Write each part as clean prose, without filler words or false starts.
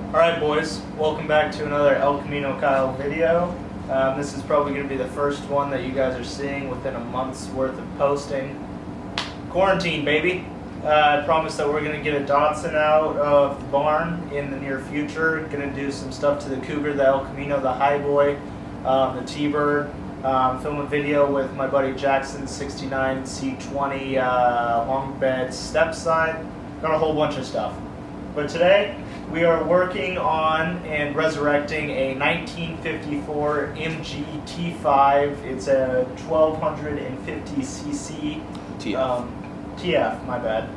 Alright boys, welcome back to another El Camino Kyle video. This is probably going to be the first one that you guys are seeing within a month's worth of posting. Quarantine, baby! I promised that we're going to get a Datsun out of the barn in the near future. Going to do some stuff to the Cougar, the El Camino, the Highboy, the T-Bird. Film a video with my buddy Jackson 69 C20 long bed step side. Got a whole bunch of stuff. But today we are working on and resurrecting a 1954 MG T5. It's a 1250cc TF, my bad.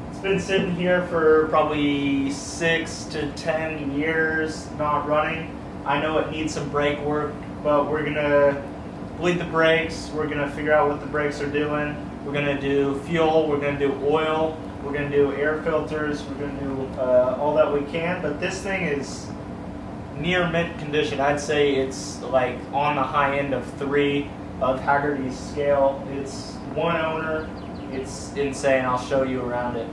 It's been sitting here for probably 6 to 10 years, not running. I know it needs some brake work, but we're gonna bleed the brakes. We're gonna figure out what the brakes are doing. We're gonna do fuel. We're gonna do oil. We're gonna do air filters. We're gonna do all that we can. But this thing is near mint condition. I'd say it's like on the high end of 3 of Haggerty's scale. It's one owner. It's insane. I'll show you around it.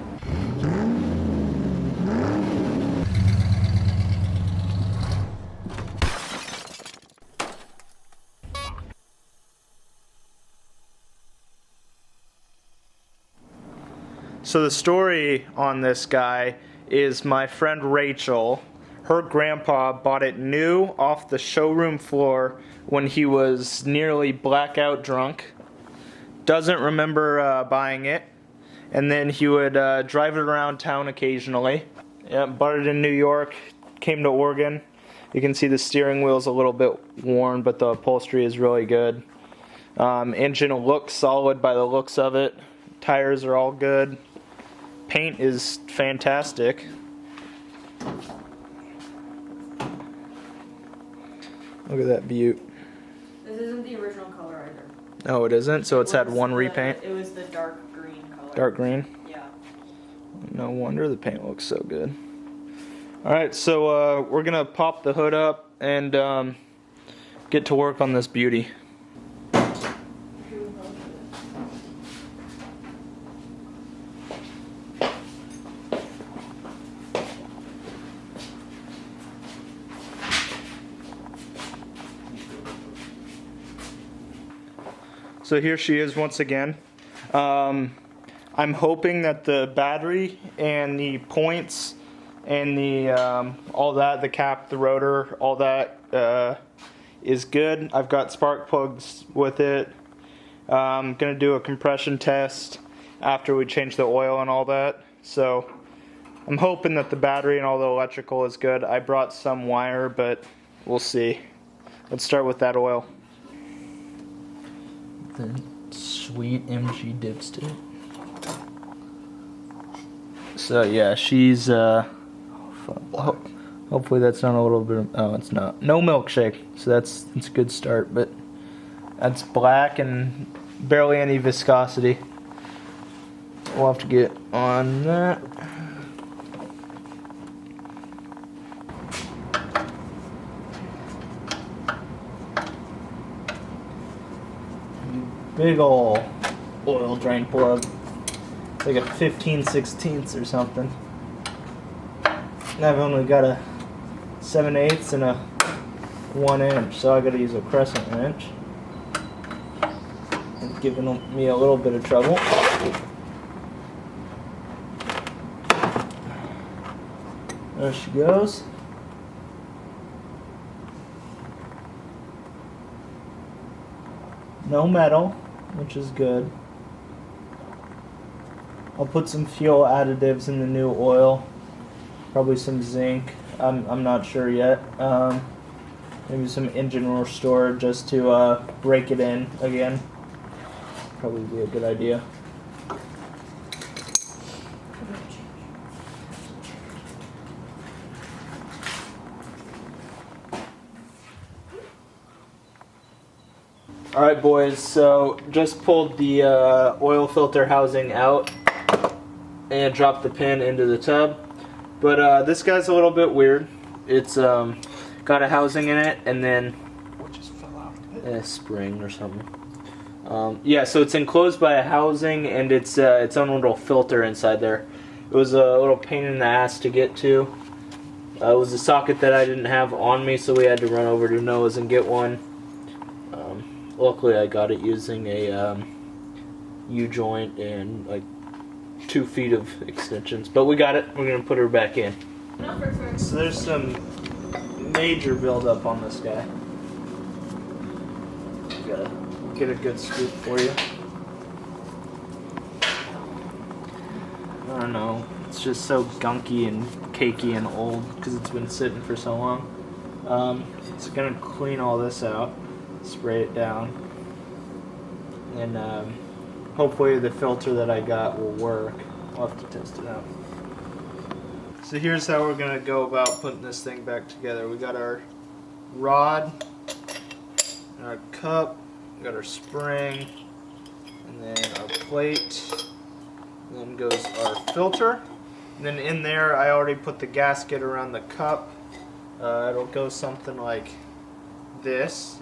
So the story on this guy is my friend Rachel. Her grandpa bought it new off the showroom floor when he was nearly blackout drunk. Doesn't remember buying it. And then he would drive it around town occasionally. Yeah, bought it in New York, came to Oregon. You can see the steering wheel's a little bit worn, but the upholstery is really good. Engine looks solid by the looks of it. Tires are all good. Paint is fantastic. Look at that beaut. This isn't the original color either. Oh, it isn't? So it's had one repaint? It was the dark green color. Dark green? Yeah. No wonder the paint looks so good. Alright, so we're going to pop the hood up and get to work on this beauty. So here she is once again. I'm hoping that the battery and the points and the all that, the cap, the rotor, all that is good. I've got spark plugs with it. I'm gonna do a compression test after we change the oil and all that. So I'm hoping that the battery and all the electrical is good. I brought some wire, but we'll see. Let's start with that oil. The sweet MG dipstick. So yeah, she's hopefully that's not a little bit of, oh, it's not. No milkshake, so that's a good start, but that's black and barely any viscosity. We'll have to get on that. Big ol' oil drain plug, like a 15/16 or something. And I've only got a 7/8 and a 1 inch, so I gotta use a crescent wrench. It's giving me a little bit of trouble. There she goes. No metal, which is good. I'll put some fuel additives in the new oil. Probably some zinc. I'm not sure yet. Maybe some engine restore just to break it in again. Probably be a good idea. Alright boys, so just pulled the oil filter housing out and dropped the pin into the tub. But this guy's a little bit weird. It's got a housing in it and then what just fell out? A spring or something. Yeah, so it's enclosed by a housing and it's own little filter inside there. It was a little pain in the ass to get to. It was a socket that I didn't have on me, so we had to run over to Noah's and get one. Luckily, I got it using a U-joint and like 2 feet of extensions. But we got it. We're going to put her back in. So there's some major buildup on this guy. Gotta get a good scoop for you. I don't know. It's just so gunky and cakey and old because it's been sitting for so long. It's gonna clean all this out, spray it down, and hopefully the filter that I got will work. I'll have to test it out. So here's how we're gonna go about putting this thing back together. We got our rod, our cup, we got our spring, and then our plate, and then goes our filter. And then in there I already put the gasket around the cup. It'll go something like this.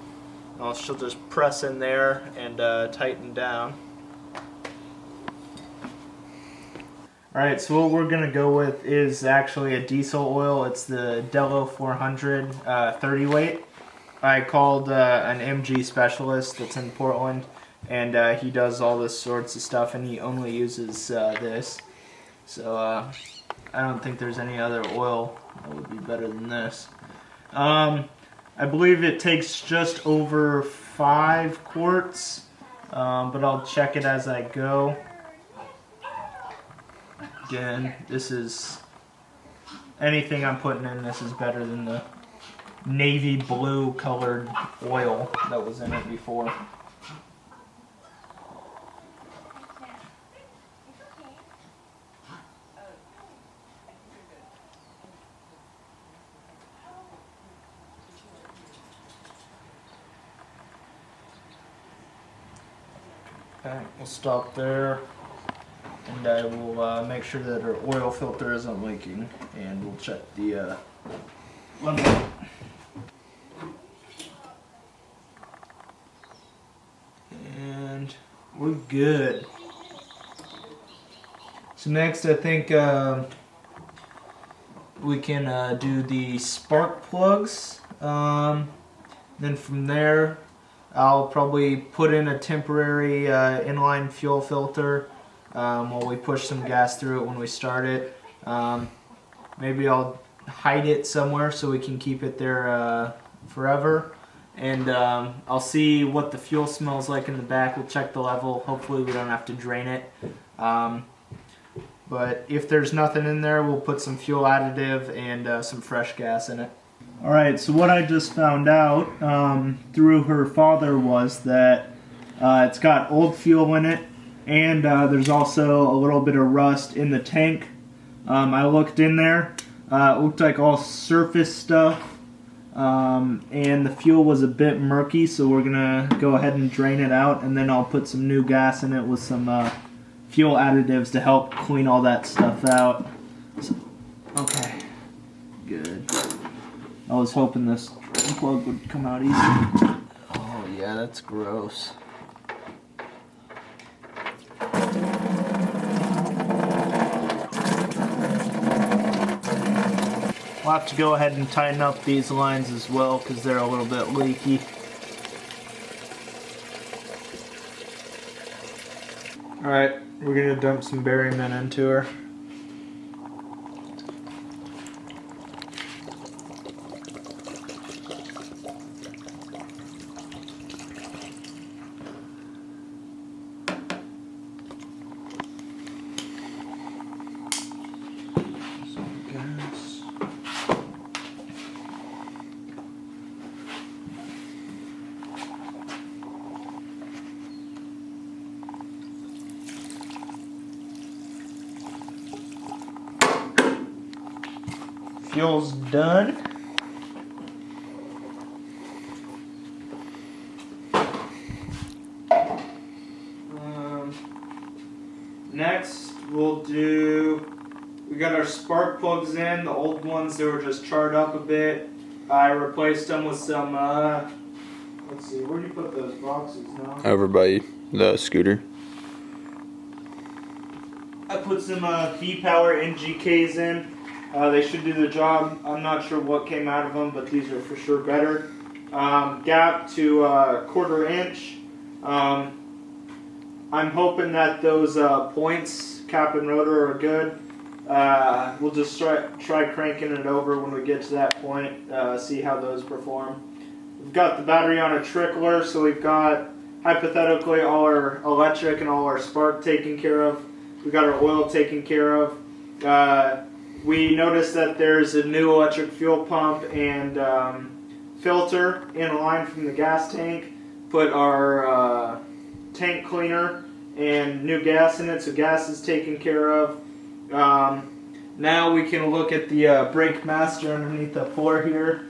She'll just press in there and tighten down. Alright, so what we're going to go with is actually a diesel oil. It's the Delo 400 30 weight. I called an MG specialist that's in Portland, and he does all this sorts of stuff, and he only uses this. So I don't think there's any other oil that would be better than this. I believe it takes just over 5 quarts, but I'll check it as I go. Again, this is, anything I'm putting in this is better than the navy blue colored oil that was in it before. Okay, we'll stop there. And I will make sure that our oil filter isn't leaking, and we'll check the level. And we're good. So next I think we can do the spark plugs. Then from there I'll probably put in a temporary inline fuel filter while we push some gas through it when we start it. Maybe I'll hide it somewhere so we can keep it there forever. And I'll see what the fuel smells like in the back. We'll check the level. Hopefully we don't have to drain it. But if there's nothing in there, we'll put some fuel additive and some fresh gas in it. Alright, so what I just found out through her father was that it's got old fuel in it, and there's also a little bit of rust in the tank. I looked in there. It looked like all surface stuff, and the fuel was a bit murky, so we're going to go ahead and drain it out, and then I'll put some new gas in it with some fuel additives to help clean all that stuff out. So, okay, good. I was hoping this drain plug would come out easy. Oh yeah, that's gross. We'll have to go ahead and tighten up these lines as well because they're a little bit leaky. Alright, we're going to dump some Berryman into her. Fuel's done. Next we'll do, we got our spark plugs in, the old ones, they were just charred up a bit. I replaced them with some, let's see, where do you put those boxes now? Over by the scooter. I put some B-Power NGKs in. They should do the job. I'm not sure what came out of them, but these are for sure better. Gap to 1/4 inch. I'm hoping that those points, cap and rotor, are good. We'll just try cranking it over when we get to that point, see how those perform. We've got the battery on a trickler, so we've got hypothetically all our electric and all our spark taken care of. We've got our oil taken care of. We noticed that there's a new electric fuel pump and filter in line from the gas tank. Put our tank cleaner and new gas in it, so gas is taken care of. Now we can look at the brake master underneath the floor here,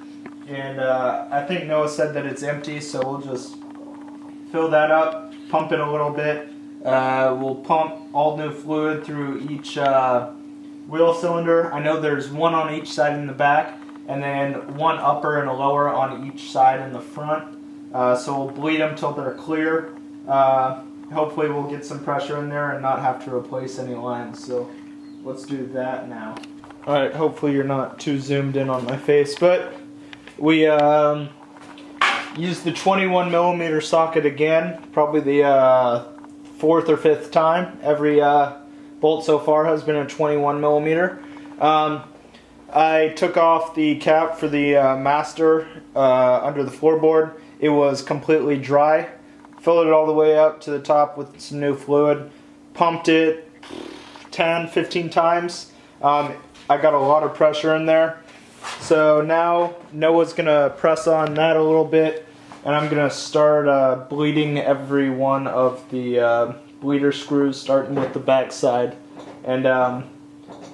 and I think Noah said that it's empty, so we'll just fill that up, pump it a little bit. We'll pump all new fluid through each wheel cylinder. I know there's one on each side in the back, and then one upper and a lower on each side in the front. So we'll bleed them till they're clear. Hopefully we'll get some pressure in there and not have to replace any lines. So let's do that now. Alright, hopefully you're not too zoomed in on my face, but we used the 21mm socket again, probably the 4th or 5th time. Every bolt so far has been a 21mm. I took off the cap for the master under the floorboard. It was completely dry. Filled it all the way up to the top with some new fluid. Pumped it 10, 15 times. I got a lot of pressure in there. So now Noah's gonna press on that a little bit, and I'm gonna start bleeding every one of the bleeder screws, starting with the back side, and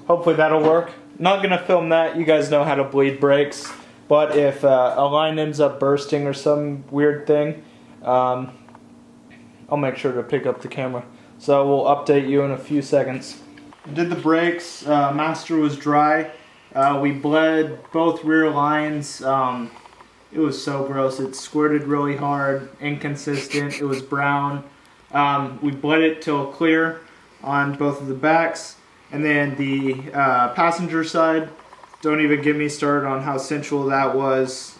hopefully that'll work. Not gonna film that. You guys know how to bleed brakes, but if a line ends up bursting or some weird thing, I'll make sure to pick up the camera. So we'll update you in a few seconds. Did the brakes. Master was dry. We bled both rear lines. It was so gross. It squirted really hard, inconsistent. It was brown. We bled it till clear on both of the backs. And then the passenger side, don't even get me started on how sensual that was.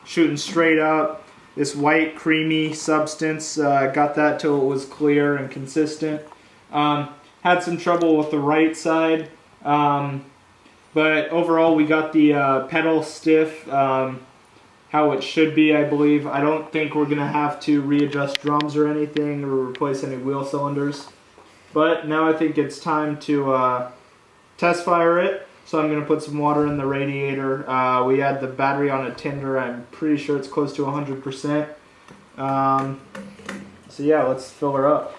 Shooting straight up. This white creamy substance, got that till it was clear and consistent. Had some trouble with the right side. But overall we got the pedal stiff, how it should be, I believe. I don't think we're going to have to readjust drums or anything or replace any wheel cylinders. But now I think it's time to test fire it. So I'm going to put some water in the radiator. We had the battery on a tinder. I'm pretty sure it's close to 100%. So yeah, let's fill her up.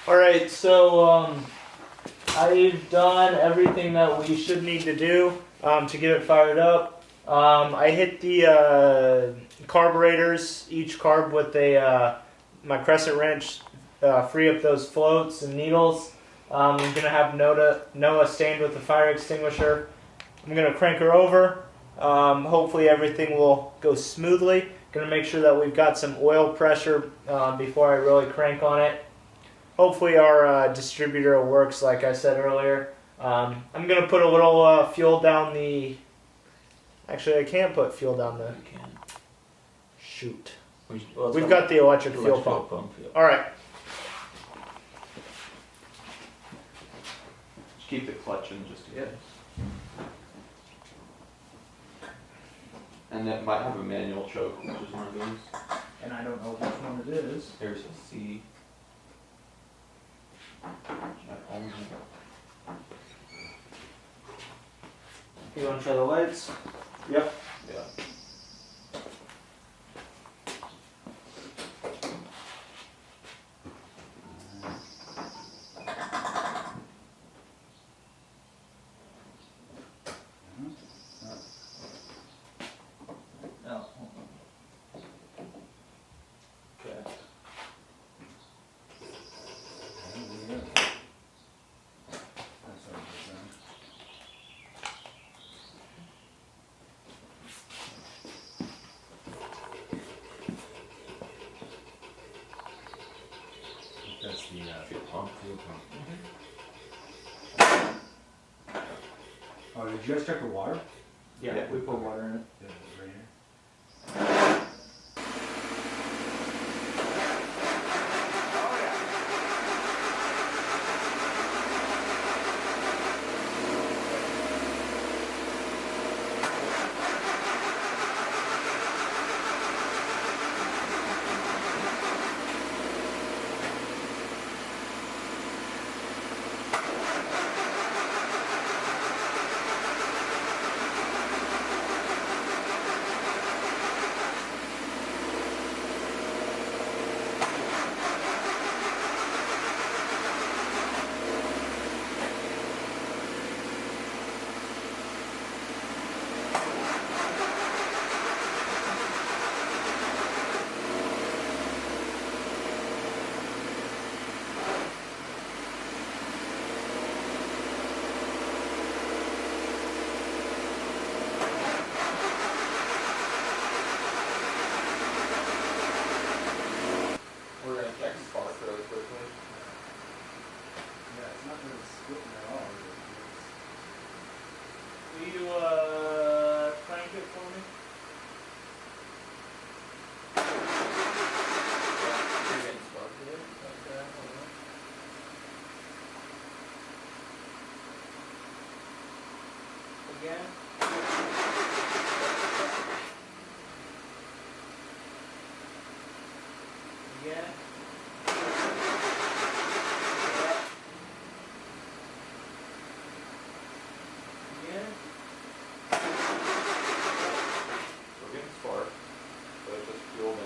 Alright, so I've done everything that we should need to do to get it fired up. I hit the carburetors, each carb with my crescent wrench, free up those floats and needles. I'm going to have Noah stand with the fire extinguisher. I'm going to crank her over. Hopefully everything will go smoothly. Going to make sure that we've got some oil pressure before I really crank on it. Hopefully our distributor works like I said earlier. I'm going to put a little fuel down the... Actually, I can't put fuel down the... You can. Shoot. Well, We've got the electric fuel pump. Yeah. Alright. Just keep the clutch in just in case. And that might have a manual choke, which is one of those. And I don't know which one it is. There's a C. You want to try the lights? Yep. Yeah. Oh. Okay. You know, if you pump, you pump. Oh, did you guys check the water? Yeah, we put water in it. Yeah, it's right here. We're gonna check spark really quickly. Yeah, it's not really splitting at all. Will you crank it for me? You're getting spark with it? Okay, hold on. Again? Again? Again? We're getting spark, but it's just fuel in.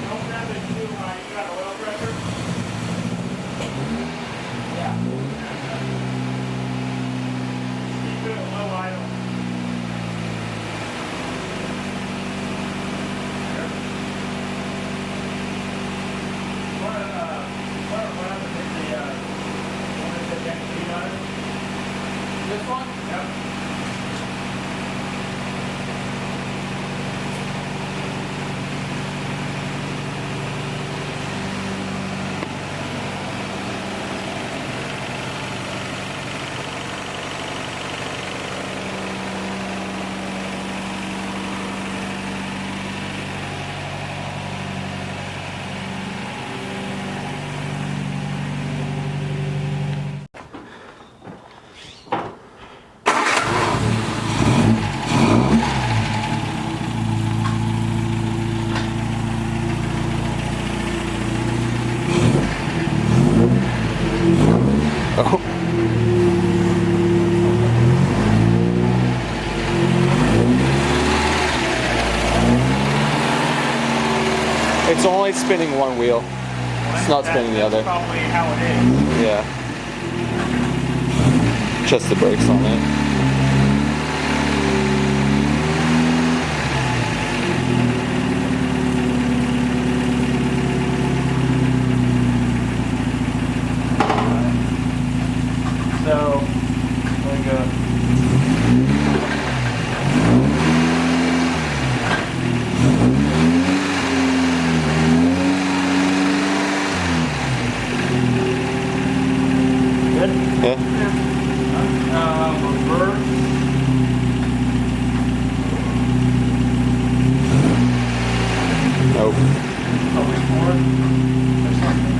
Don't grab it too high. You got oil pressure? Yeah. Keep it low idle. What happened to the one that said next to on it? This one? Yep. It's only spinning one wheel. It's not spinning the other. That's probably how it is. Yeah. Just the brakes on it. So, there we go. Good? Yeah. Reverse. Nope. Probably forward or something.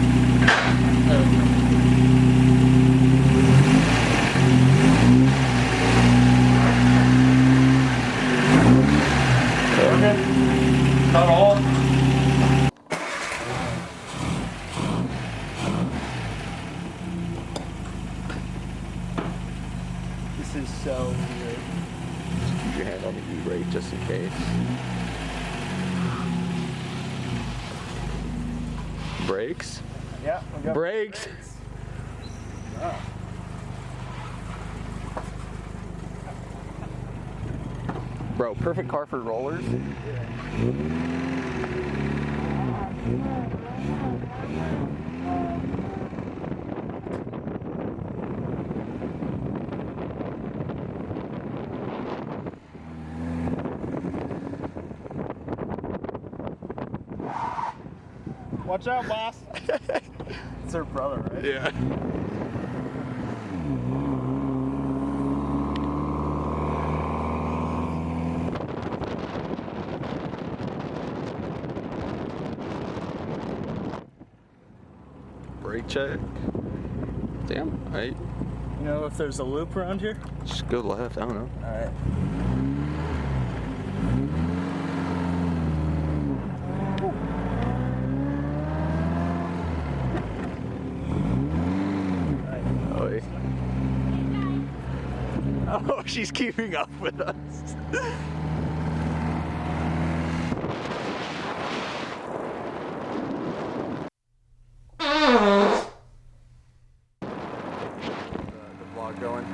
We're good. Not all. This This is so weird. Keep your hand on the E-brake just in case. Brakes? Yeah, we got Brakes! Bro, perfect car for rollers. Watch out, boss. It's her brother, right? Yeah. Brake check. Damn, right. You know if there's a loop around here? Just go left, I don't know. Alright. Oh, yeah. Oh, she's keeping up with us. The vlog going.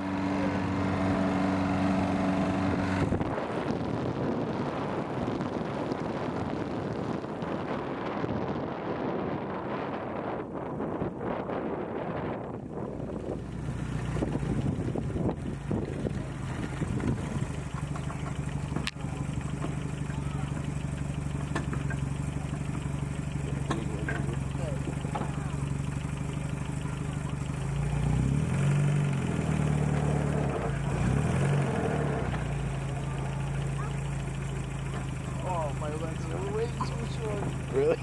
Oh, my legs are way too short. Really?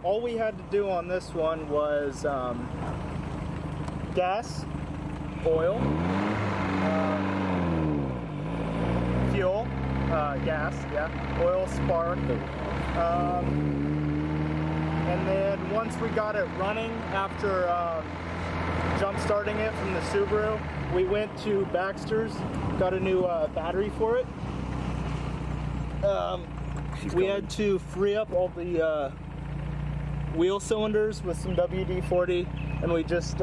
All we had to do on this one was gas, oil, fuel, gas, yeah, oil, spark, and then once we got it running after jump starting it from the Subaru, we went to Baxter's, got a new battery for it. We had to free up all the wheel cylinders with some WD-40, and we just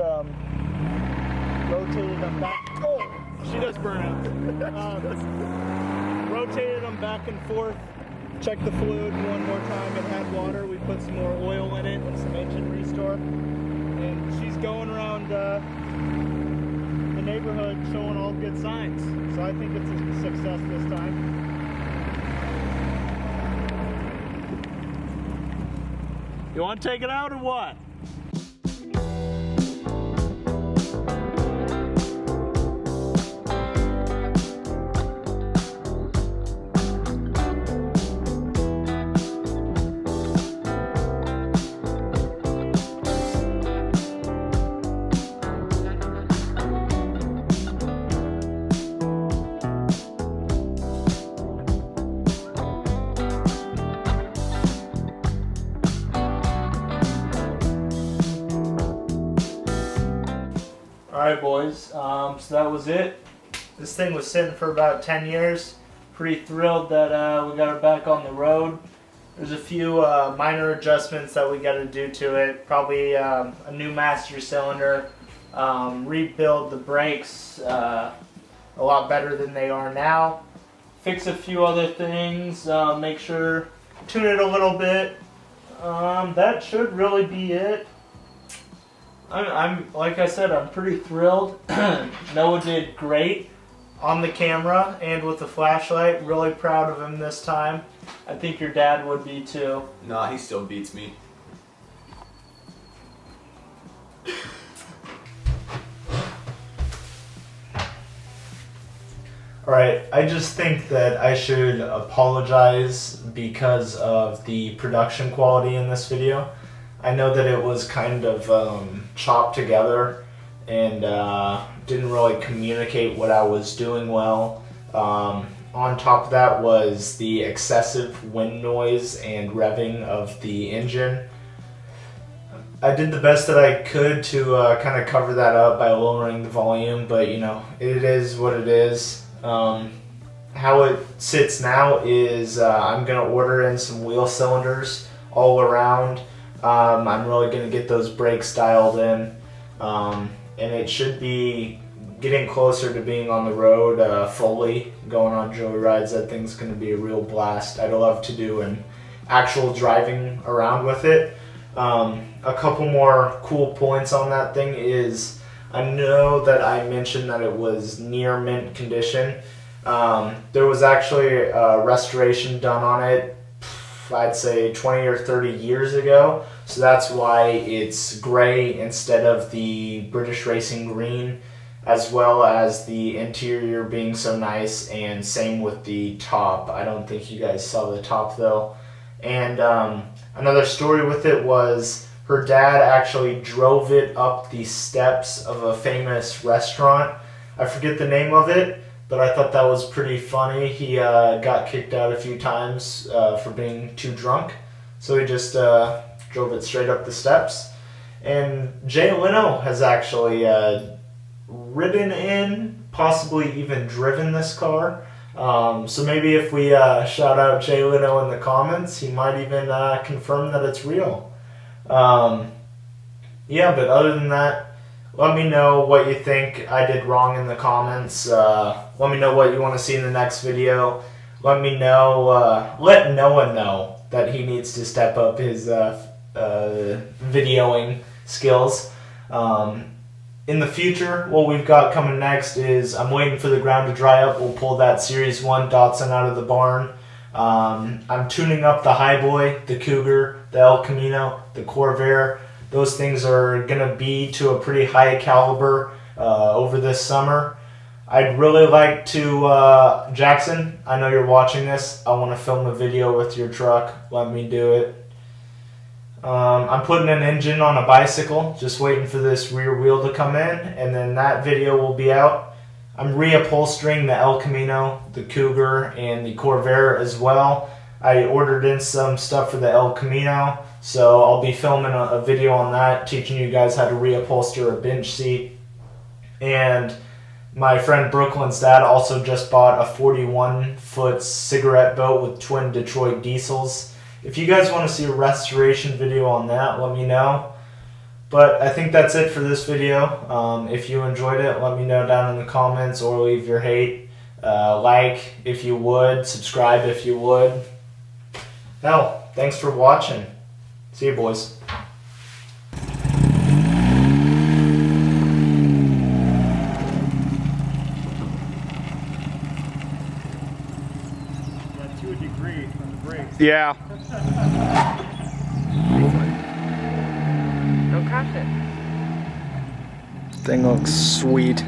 rotated them back. Oh, she does burn out. Rotated them back and forth. Checked the fluid one more time. It had water. We put some more oil in it and some engine restore. And she's going around the neighborhood showing all good signs. So I think it's a success this time. You want to take it out or what? Alright boys, so that was it. This thing was sitting for about 10 years. Pretty thrilled that we got it back on the road. There's a few minor adjustments that we got to do to it. Probably a new master cylinder, rebuild the brakes a lot better than they are now. Fix a few other things, make sure, tune it a little bit. That should really be it. I'm like I said, I'm pretty thrilled. Noah did great on the camera and with the flashlight. Really proud of him this time. I think your dad would be too. Nah, he still beats me. Alright, I just think that I should apologize because of the production quality in this video. I know that it was kind of chopped together and didn't really communicate what I was doing well. On top of that was the excessive wind noise and revving of the engine. I did the best that I could to kind of cover that up by lowering the volume, but you know, it is what it is. How it sits now is I'm going to order in some wheel cylinders all around. I'm really going to get those brakes dialed in, and it should be getting closer to being on the road fully, going on joy rides. That thing's going to be a real blast. I'd love to do an actual driving around with it. A couple more cool points on that thing is I know that I mentioned that it was near mint condition. There was actually a restoration done on it, I'd say 20 or 30 years ago, so that's why it's gray instead of the British Racing green, as well as the interior being so nice, and same with the top. I don't think you guys saw the top though. And another story with it was her dad actually drove it up the steps of a famous restaurant. I forget the name of it, but I thought that was pretty funny. He got kicked out a few times for being too drunk, so he just drove it straight up the steps. And Jay Leno has actually ridden in, possibly even driven this car. So maybe if we shout out Jay Leno in the comments, he might even confirm that it's real. Yeah, but other than that, let me know what you think I did wrong in the comments. Let me know what you want to see in the next video. Let me know, let Noah know that he needs to step up his videoing skills. In the future, what we've got coming next is I'm waiting for the ground to dry up. We'll pull that Series 1 Datsun out of the barn. I'm tuning up the Highboy, the Cougar, the El Camino, the Corvair. Those things are going to be to a pretty high caliber over this summer. I'd really like to, Jackson, I know you're watching this. I want to film a video with your truck. Let me do it. I'm putting an engine on a bicycle, just waiting for this rear wheel to come in, and then that video will be out. I'm reupholstering the El Camino, the Cougar, and the Corvair as well. I ordered in some stuff for the El Camino, so I'll be filming a video on that, teaching you guys how to reupholster a bench seat. And my friend Brooklyn's dad also just bought a 41-foot cigarette boat with twin Detroit diesels. If you guys want to see a restoration video on that, let me know. But I think that's it for this video. If you enjoyed it, let me know down in the comments or leave your hate. Like if you would, subscribe if you would. Hell, thanks for watching. See you, boys. Yeah, to a degree on the brakes. Yeah. Don't crash it. Thing looks sweet.